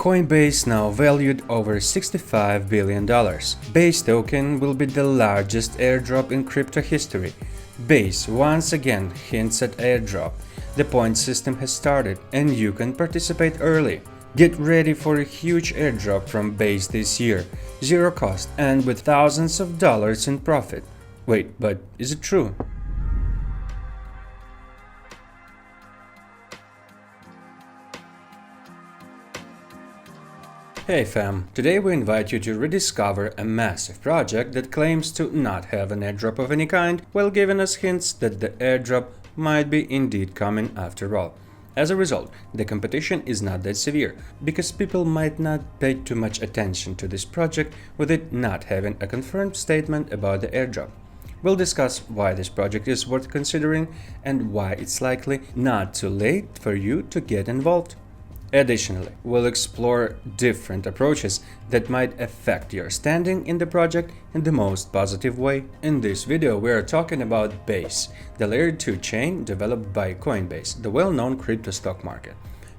Coinbase now valued over $65 billion. Base token will be the largest airdrop in crypto history. Base once again hints at airdrop. The point system has started and you can participate early. Get ready for a huge airdrop from Base this year, zero cost and with thousands of dollars in profit. Wait, but is it true? Hey fam, today we invite you to rediscover a massive project that claims to not have an airdrop of any kind, while giving us hints that the airdrop might be indeed coming after all. As a result, the competition is not that severe, because people might not pay too much attention to this project with it not having a confirmed statement about the airdrop. We'll discuss why this project is worth considering and why it's likely not too late for you to get involved. Additionally, we'll explore different approaches that might affect your standing in the project in the most positive way. In this video, we are talking about Base, the Layer 2 chain developed by Coinbase, the well-known crypto stock market.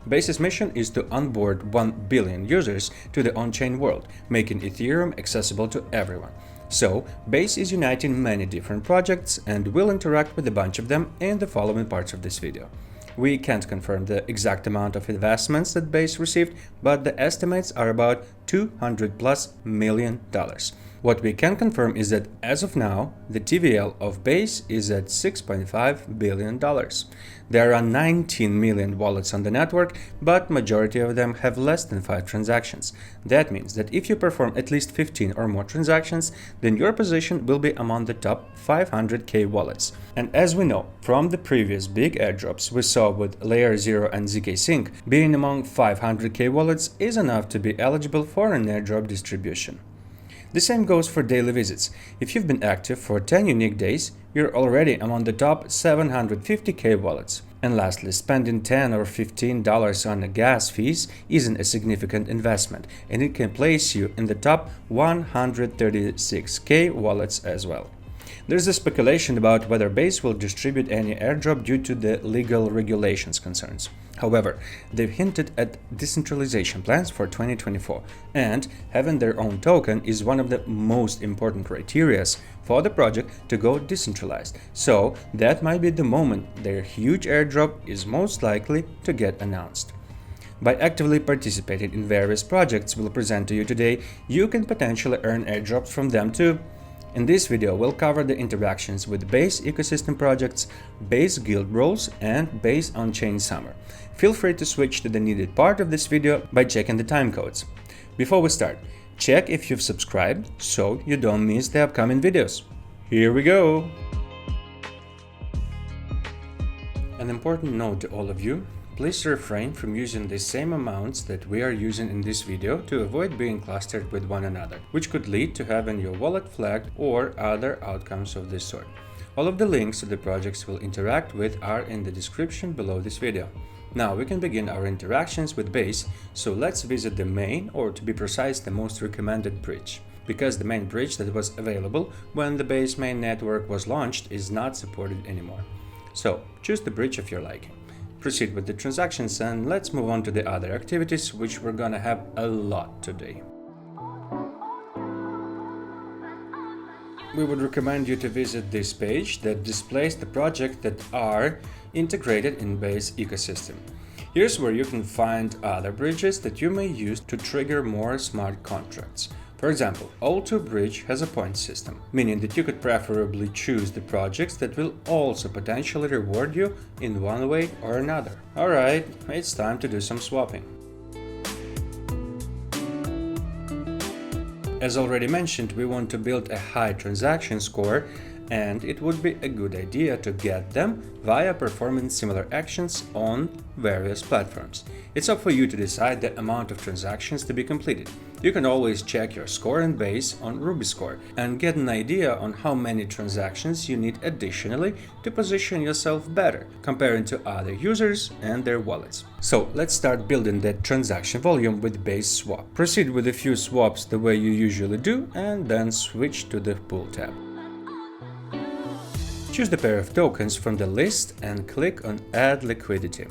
Base's mission is to onboard 1 billion users to the on-chain world, making Ethereum accessible to everyone. So, Base is uniting many different projects and will interact with a bunch of them in the following parts of this video. We can't confirm the exact amount of investments that Base received, but the estimates are about $200+ million. What we can confirm is that as of now, the TVL of Base is at $6.5 billion. There are 19 million wallets on the network, but majority of them have less than 5 transactions. That means that if you perform at least 15 or more transactions, then your position will be among the top 500k wallets. And as we know from the previous big airdrops we saw with Layer 0 and ZK Sync, being among 500k wallets is enough to be eligible for an airdrop distribution. The same goes for daily visits. If you've been active for 10 unique days, you're already among the top 750k wallets. And lastly, spending $10 or $15 on gas fees isn't a significant investment, and it can place you in the top 136k wallets as well. There's a speculation about whether Base will distribute any airdrop due to the legal regulations concerns. However, they've hinted at decentralization plans for 2024, and having their own token is one of the most important criteria for the project to go decentralized. So that might be the moment their huge airdrop is most likely to get announced. By actively participating in various projects we'll present to you today, you can potentially earn airdrops from them too. In this video, we'll cover the interactions with Base ecosystem projects, Base guild roles, and Base Onchain Summer. Feel free to switch to the needed part of this video by checking the timecodes. Before we start, check if you've subscribed so you don't miss the upcoming videos. Here we go! An important note to all of you. Please refrain from using the same amounts that we are using in this video to avoid being clustered with one another, which could lead to having your wallet flagged or other outcomes of this sort. All of the links to the projects we'll interact with are in the description below this video. Now we can begin our interactions with Base, so let's visit the main, or to be precise, the most recommended bridge. Because the main bridge that was available when the Base main network was launched is not supported anymore. So choose the bridge of your liking. Proceed with the transactions and let's move on to the other activities, which we're gonna have a lot today. We would recommend you to visit this page that displays the projects that are integrated in Base ecosystem. Here's where you can find other bridges that you may use to trigger more smart contracts. For example, O2 Bridge has a point system, meaning that you could preferably choose the projects that will also potentially reward you in one way or another. Alright, it's time to do some swapping. As already mentioned, we want to build a high transaction score, and it would be a good idea to get them via performing similar actions on various platforms. It's up for you to decide the amount of transactions to be completed. You can always check your score in Base on RubyScore and get an idea on how many transactions you need additionally to position yourself better, comparing to other users and their wallets. So let's start building that transaction volume with Base Swap. Proceed with a few swaps the way you usually do, and then switch to the Pool tab. Choose the pair of tokens from the list and click on Add Liquidity.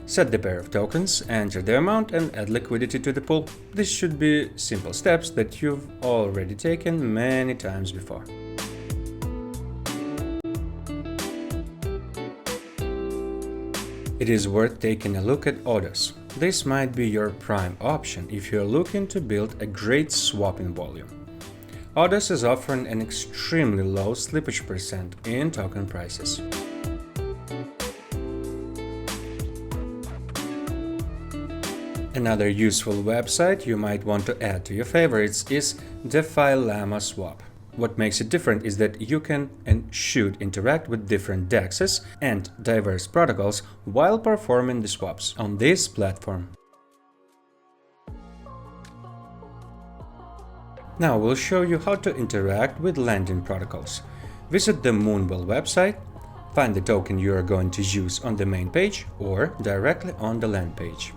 Set the pair of tokens, enter the amount and add liquidity to the pool. This should be simple steps that you've already taken many times before. It is worth taking a look at Odos. This might be your prime option if you're looking to build a great swapping volume. Odos is offering an extremely low slippage percent in token prices. Another useful website you might want to add to your favorites is Defillama Swap. What makes it different is that you can and should interact with different DEXs and diverse protocols while performing the swaps on this platform. Now we'll show you how to interact with lending protocols. Visit the Moonwell website, find the token you are going to use on the main page or directly on the land page.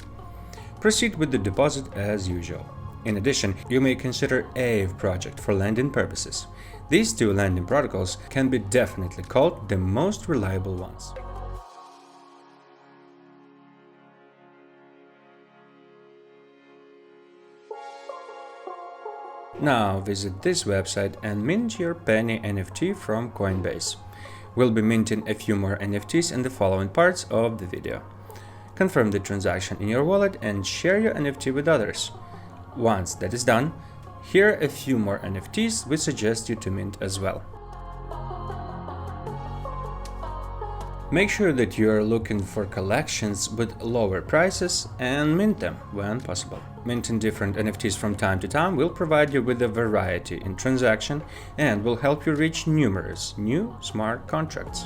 Proceed with the deposit as usual. In addition, you may consider Aave project for lending purposes. These two lending protocols can be definitely called the most reliable ones. Now visit this website and mint your penny NFT from Coinbase. We'll be minting a few more NFTs in the following parts of the video. Confirm the transaction in your wallet and share your NFT with others. Once that is done, here are a few more NFTs we suggest you to mint as well. Make sure that you are looking for collections with lower prices and mint them when possible. Minting different NFTs from time to time will provide you with a variety in transaction and will help you reach numerous new smart contracts.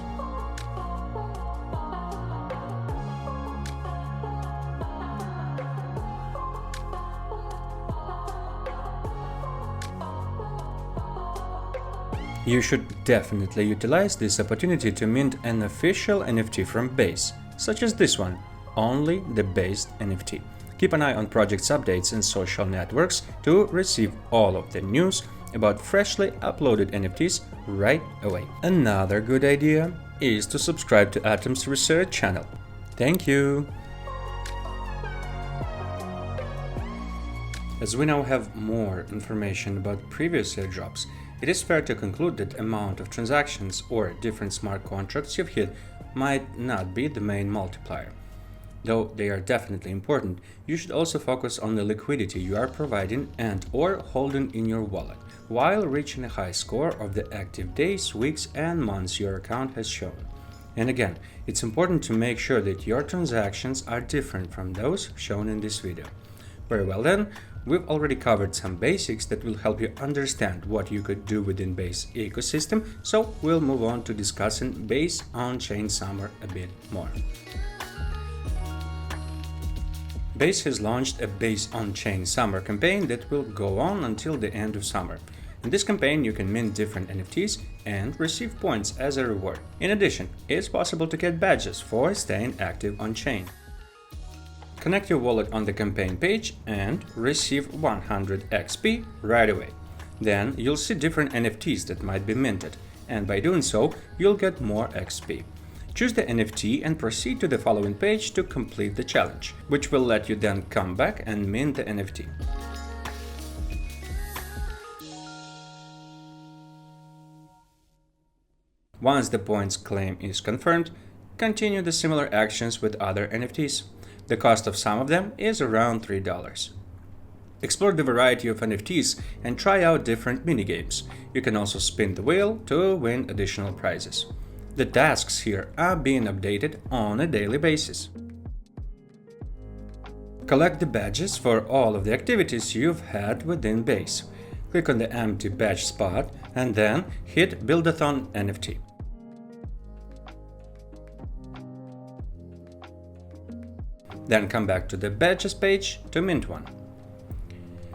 You should definitely utilize this opportunity to mint an official NFT from Base, such as this one, only the Based NFT. Keep an eye on project's updates and social networks to receive all of the news about freshly uploaded NFTs right away. Another good idea is to subscribe to Atom's research channel. Thank you! As we now have more information about previous airdrops, it is fair to conclude that amount of transactions or different smart contracts you've hit might not be the main multiplier. Though they are definitely important, you should also focus on the liquidity you are providing and/or holding in your wallet, while reaching a high score of the active days, weeks, and months your account has shown. And again, it's important to make sure that your transactions are different from those shown in this video. Very well then, we've already covered some basics that will help you understand what you could do within Base ecosystem, so we'll move on to discussing Base Onchain Summer a bit more. Base has launched a Base Onchain Summer campaign that will go on until the end of summer. In this campaign, you can mint different NFTs and receive points as a reward. In addition, it's possible to get badges for staying active on chain. Connect your wallet on the campaign page and receive 100 XP right away. Then you'll see different NFTs that might be minted, and by doing so, you'll get more XP. Choose the NFT and proceed to the following page to complete the challenge, which will let you then come back and mint the NFT. Once the points claim is confirmed, continue the similar actions with other NFTs. The cost of some of them is around $3. Explore the variety of NFTs and try out different minigames. You can also spin the wheel to win additional prizes. The tasks here are being updated on a daily basis. Collect the badges for all of the activities you've had within Base. Click on the empty badge spot and then hit Buildathon NFT. Then come back to the badges page to mint one.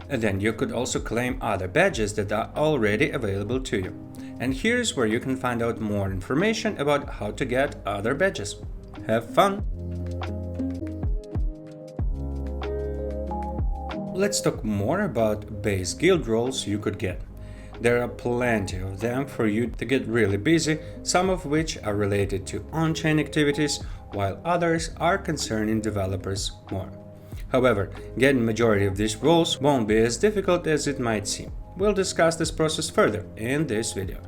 And then you could also claim other badges that are already available to you. And here's where you can find out more information about how to get other badges. Have fun! Let's talk more about base guild roles you could get. There are plenty of them for you to get really busy, some of which are related to on-chain activities while others are concerning developers more. However, getting majority of these roles won't be as difficult as it might seem. We'll discuss this process further in this video.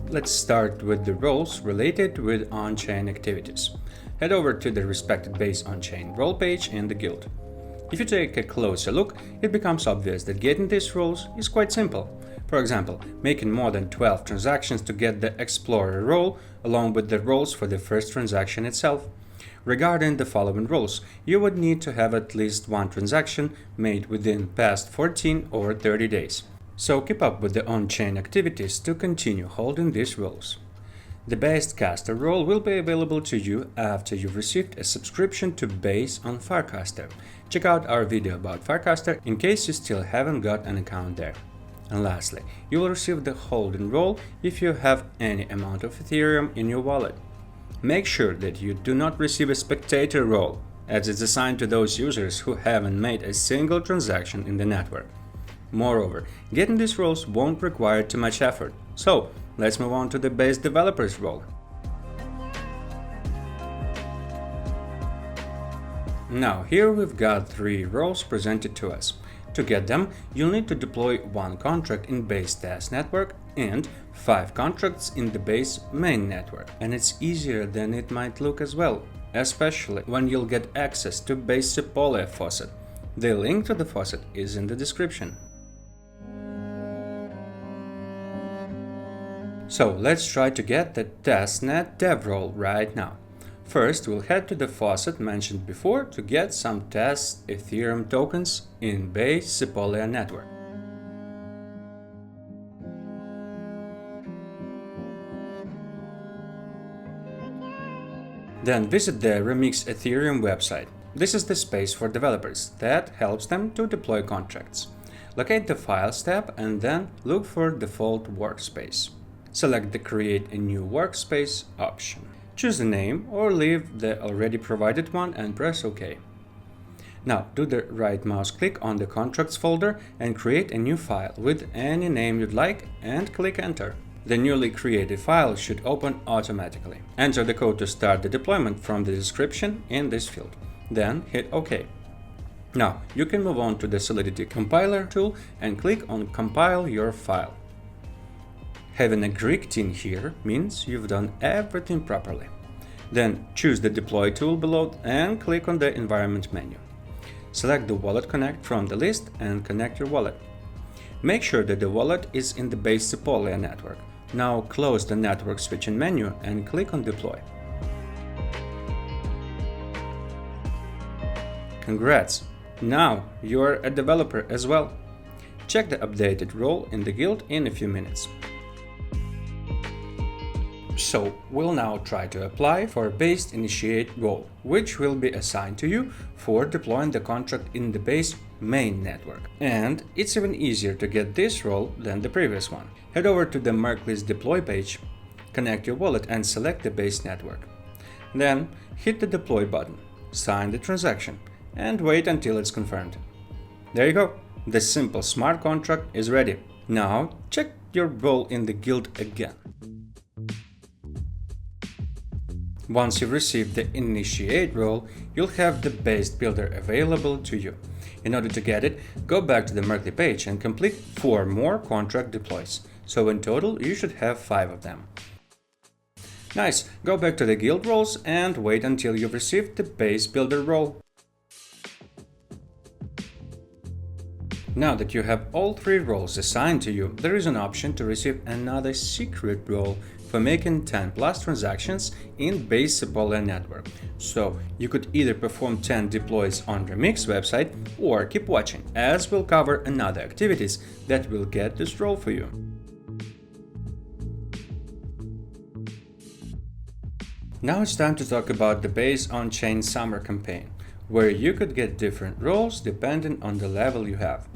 Let's start with the roles related with on-chain activities. Head over to the respected Based on-chain role page in the guild. If you take a closer look, it becomes obvious that getting these roles is quite simple. For example, making more than 12 transactions to get the Explorer role, along with the roles for the first transaction itself. Regarding the following roles, you would need to have at least one transaction made within past 14 or 30 days. So keep up with the on-chain activities to continue holding these roles. The Based Caster role will be available to you after you've received a subscription to Base on Farcaster. Check out our video about Farcaster in case you still haven't got an account there. And lastly, you will receive the holding role if you have any amount of Ethereum in your wallet. Make sure that you do not receive a spectator role, as it's assigned to those users who haven't made a single transaction in the network. Moreover, getting these roles won't require too much effort. So, let's move on to the Based Developers role. Now, here we've got 3 roles presented to us. To get them, you'll need to deploy 1 contract in Base Test Network and 5 contracts in the Base Main Network. And it's easier than it might look as well, especially when you'll get access to Base Sepolia faucet. The link to the faucet is in the description. So let's try to get the testnet dev role right now. First, we'll head to the faucet mentioned before to get some test Ethereum tokens in Base Sepolia network. Then visit the Remix Ethereum website. This is the space for developers that helps them to deploy contracts. Locate the Files tab and then look for Default Workspace. Select the Create a New Workspace option. Choose a name or leave the already provided one and press OK. Now do the right mouse click on the Contracts folder and create a new file with any name you'd like and click Enter. The newly created file should open automatically. Enter the code to start the deployment from the description in this field. Then hit OK. Now you can move on to the Solidity compiler tool and click on Compile your file. Having a Greek tin here means you've done everything properly. Then choose the Deploy tool below and click on the Environment menu. Select the Wallet Connect from the list and connect your wallet. Make sure that the wallet is in the Base Sepolia network. Now close the Network Switching menu and click on Deploy. Congrats! Now you're a developer as well. Check the updated role in the guild in a few minutes. So, we'll now try to apply for Based Initiate role, which will be assigned to you for deploying the contract in the Base Main network. And it's even easier to get this role than the previous one. Head over to the Merkley's deploy page, connect your wallet and select the Base network. Then, hit the Deploy button, sign the transaction, and wait until it's confirmed. There you go, the simple smart contract is ready. Now, check your role in the guild again. Once you've received the Initiate role, you'll have the Based Builder available to you. In order to get it, go back to the Merkley page and complete 4 more contract deploys. So in total, you should have 5 of them. Nice! Go back to the guild roles and wait until you've received the Based Builder role. Now that you have all 3 roles assigned to you, there is an option to receive another secret role for making 10+ transactions in Base Sepolia network. So you could either perform 10 deploys on Remix website or keep watching, as we'll cover another activities that will get this role for you. Now it's time to talk about the Based Onchain Summer campaign, where you could get different roles depending on the level you have.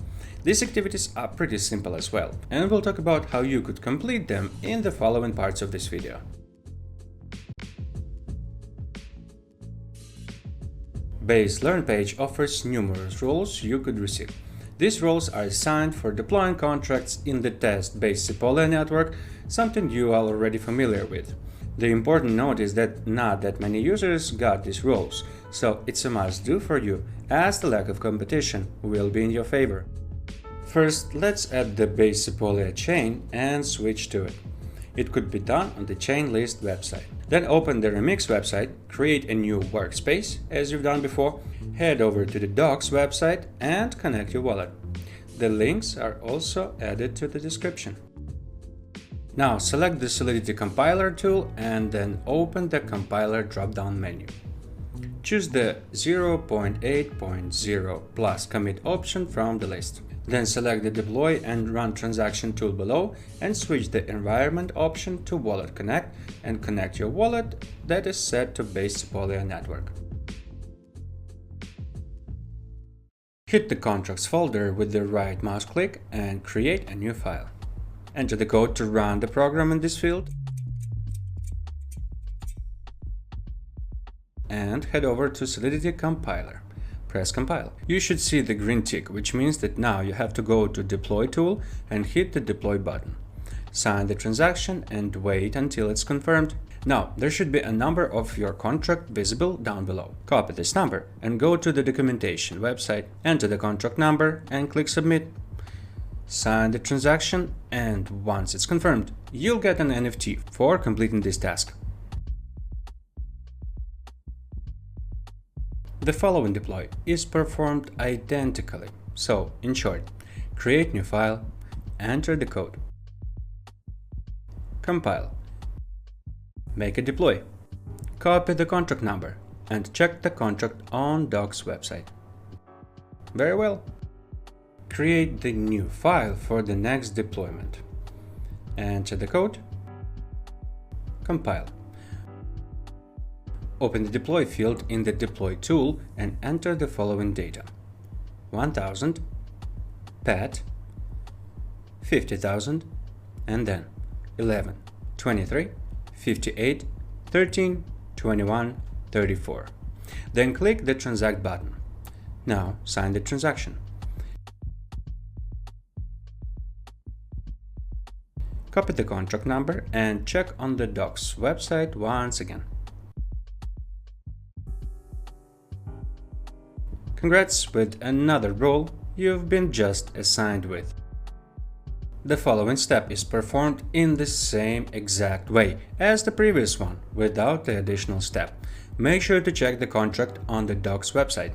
These activities are pretty simple as well, and we'll talk about how you could complete them in the following parts of this video. Base Learn page offers numerous roles you could receive. These roles are assigned for deploying contracts in the test Base Sepolia network, something you are already familiar with. The important note is that not that many users got these rules, so it's a must-do for you, as the lack of competition will be in your favor. First, let's add the base Sepolia chain and switch to it. It could be done on the chain list website. Then open the Remix website, create a new workspace, as you've done before, head over to the Docs website and connect your wallet. The links are also added to the description. Now select the Solidity compiler tool and then open the compiler drop-down menu. Choose the 0.8.0 plus commit option from the list. Then select the Deploy and Run Transaction tool below and switch the Environment option to Wallet Connect and connect your wallet that is set to Based Sepolia network. Hit the Contracts folder with the right mouse click and create a new file. Enter the code to run the program in this field and head over to Solidity compiler. Press compile. You should see the green tick, which means that now you have to go to Deploy tool and hit the Deploy button. Sign the transaction and wait until it's confirmed. Now, there should be a number of your contract visible down below. Copy this number and go to the documentation website, enter the contract number and click Submit. Sign the transaction and once it's confirmed, you'll get an NFT for completing this task. The following deploy is performed identically. So, in short, create new file, enter the code, compile, make a deploy, copy the contract number, and check the contract on Docs website. Very well. Create the new file for the next deployment. Enter the code, compile. Open the Deploy field in the Deploy tool and enter the following data: 1000, pet, 50,000, and then 11, 23, 58, 13, 21, 34. Then click the Transact button. Now sign the transaction. Copy the contract number and check on the Docs website once again. Congrats with another role you've been just assigned with. The following step is performed in the same exact way as the previous one, without the additional step. Make sure to check the contract on the Docs website.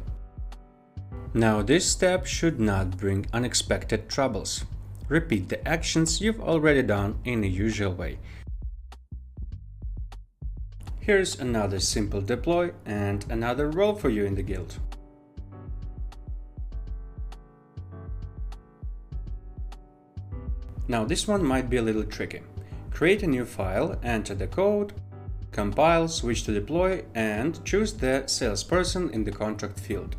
Now, this step should not bring unexpected troubles. Repeat the actions you've already done in the usual way. Here's another simple deploy and another role for you in the guild. Now this one might be a little tricky. Create a new file, enter the code, compile, switch to deploy, and choose the salesperson in the contract field.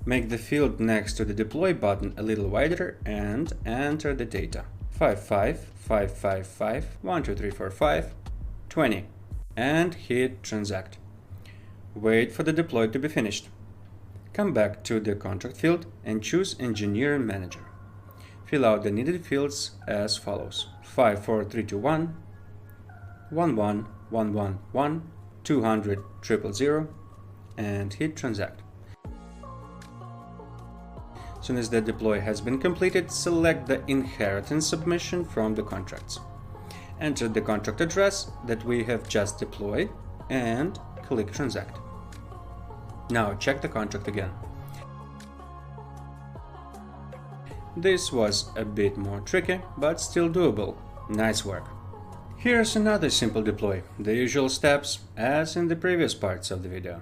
Make the field next to the deploy button a little wider and enter the data: 555551234 20 and hit transact. Wait for the deploy to be finished. Come back to the contract field and choose Engineer Manager. Fill out the needed fields as follows: 54321 11111 200 000 and hit transact. As soon as the deploy has been completed, select the inheritance submission from the contracts. Enter the contract address that we have just deployed and click transact. Now check the contract again. This was a bit more tricky, but still doable. Nice work. Here's another simple deploy, the usual steps as in the previous parts of the video.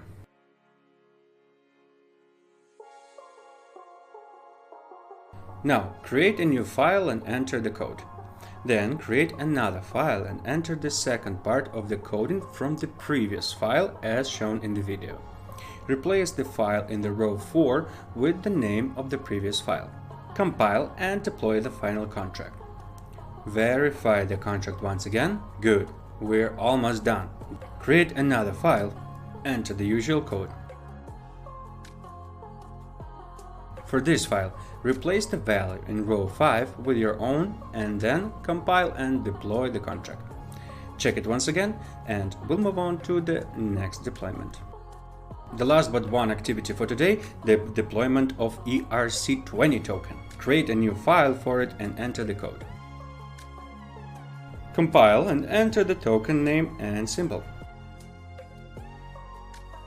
Now create a new file and enter the code. Then create another file and enter the second part of the coding from the previous file as shown in the video. Replace the file in the row 4 with the name of the previous file. Compile and deploy the final contract. Verify the contract once again. Good, we're almost done. Create another file, enter the usual code. For this file, replace the value in row 5 with your own and then compile and deploy the contract. Check it once again and we'll move on to the next deployment. The last but one activity for today, the deployment of ERC20 token. Create a new file for it and enter the code. Compile and enter the token name and symbol.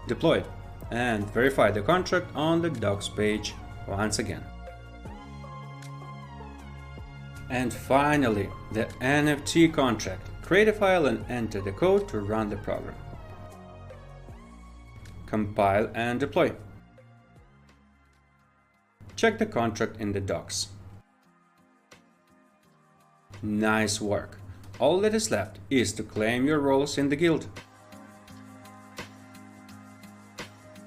Deploy it and verify the contract on the docs page once again. And finally, the NFT contract. Create a file and enter the code to run the program. Compile and deploy. Check the contract in the docs. Nice work! All that is left is to claim your roles in the guild.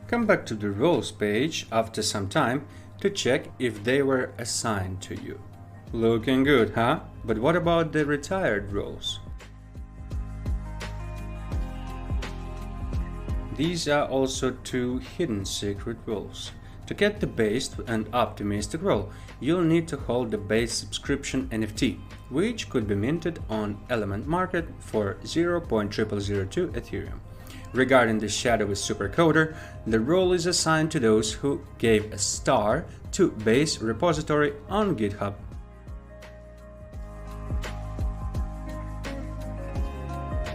Come back to the roles page after some time to check if they were assigned to you. Looking good, huh? But what about the retired roles? These are also two hidden secret roles. To get the Based and Optimistic role, you'll need to hold the Based Subscription NFT, which could be minted on Element Market for 0.0002 Ethereum. Regarding the Shadowy Supercoder, the role is assigned to those who gave a star to Base repository on GitHub.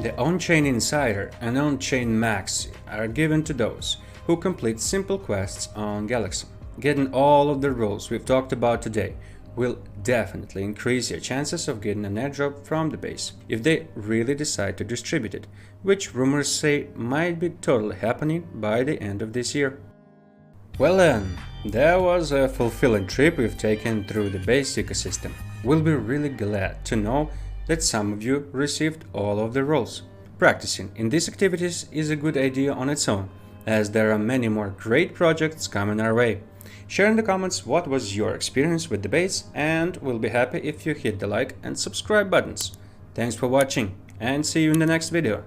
The Onchain Insider and Onchain Max are given to those who complete simple quests on Galaxy. Getting all of the roles we've talked about today will definitely increase your chances of getting an airdrop from the base, if they really decide to distribute it, which rumors say might be totally happening by the end of this year. Well then, that was a fulfilling trip we've taken through the base ecosystem. We'll be really glad to know that some of you received all of the roles. Practicing in these activities is a good idea on its own, as there are many more great projects coming our way. Share in the comments what was your experience with the base, and we'll be happy if you hit the like and subscribe buttons. Thanks for watching and see you in the next video.